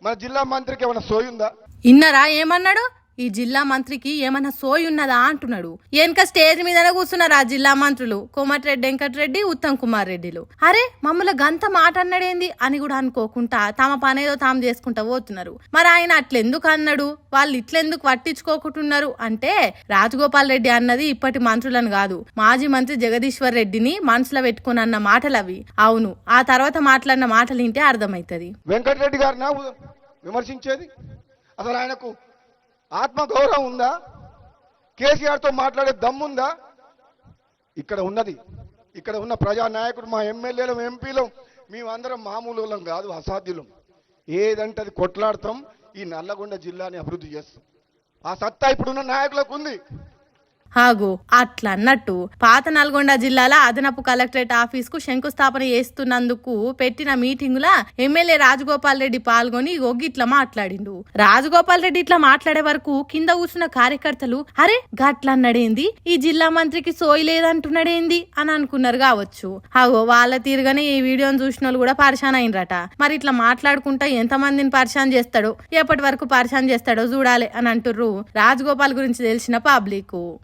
మన జిల్లా మంత్రికి ఏమైనా సోయుందా? ఇన్నరా ఏమన్నాడు? ఈ జిల్లా మంత్రికి ఏమన్నా సోయి ఉన్నదా అంటున్నాడు. వెనక స్టేజ్ మీదనే కూర్చున్నారు ఆ జిల్లా మంత్రులు కోమటిరెడ్డి వెంకటరెడ్డి, ఉత్తమ్ కుమార్ రెడ్డిలు. అరే మమ్మల్ని గంత మాట అన్నాడేంది అని కూడా అనుకోకుండా తమ పనేదో తాము చేసుకుంటా పోతున్నారు. మరి ఆయన అట్లెందుకు అన్నాడు, వాళ్ళు ఇట్లెందుకు పట్టించుకోకుంటున్నారు అంటే రాజగోపాల్ రెడ్డి అన్నది ఇప్పటి మంత్రులను కాదు, మాజీ మంత్రి జగదీశ్వర్ రెడ్డిని మనసులో పెట్టుకుని అన్న మాటలు అవి. అవును, ఆ తర్వాత మాట్లాడిన మాటలు వింటే అర్థమవుతుంది. వెంకటరెడ్డి గారిని విమర్శించేది అసలు ఆయనకు ఆత్మ గౌరవం ఉందా? కేసీఆర్తో మాట్లాడే దమ్ముందా? ఇక్కడ ఉన్న ప్రజానాయకుడు, మా ఎమ్మెల్యేలు, ఎంపీలు, మేమందరం మామూలు కాదు, అసాధ్యులం. ఏదంటే అది కొట్లాడతాం, ఈ నల్లగొండ జిల్లాని అభివృద్ధి చేస్తాం. ఆ సత్తా ఇప్పుడున్న నాయకులకు ఉంది. హాగు అట్లా అన్నట్టు పాత నల్గొండ జిల్లాల అదనపు కలెక్టరేట్ ఆఫీస్ కు శంకుస్థాపన చేస్తున్నందుకు పెట్టిన మీటింగుల ఎమ్మెల్యే రాజగోపాల్ రెడ్డి పాల్గొని ఇట్లా మాట్లాడిండు. రాజగోపాల్ రెడ్డి ఇట్లా మాట్లాడే వరకు కింద కూర్చున్న కార్యకర్తలు అరే గట్లన్నాడేంది, ఈ జిల్లా మంత్రికి సోయి లేదంటున్నాడేంది అని అనుకున్నారు కావచ్చు. హాగో వాళ్ళ తీరుగానే ఈ వీడియోని చూసిన వాళ్ళు కూడా పరిశాన్ అయినరట. మరి ఇట్లా మాట్లాడుకుంటా ఎంత మందిని పరిశాన్ చేస్తాడో, ఎప్పటి వరకు పరిశాన్ చేస్తాడో చూడాలి అని అంటుర్రు రాజగోపాల్ గురించి తెలిసిన పబ్లిక్.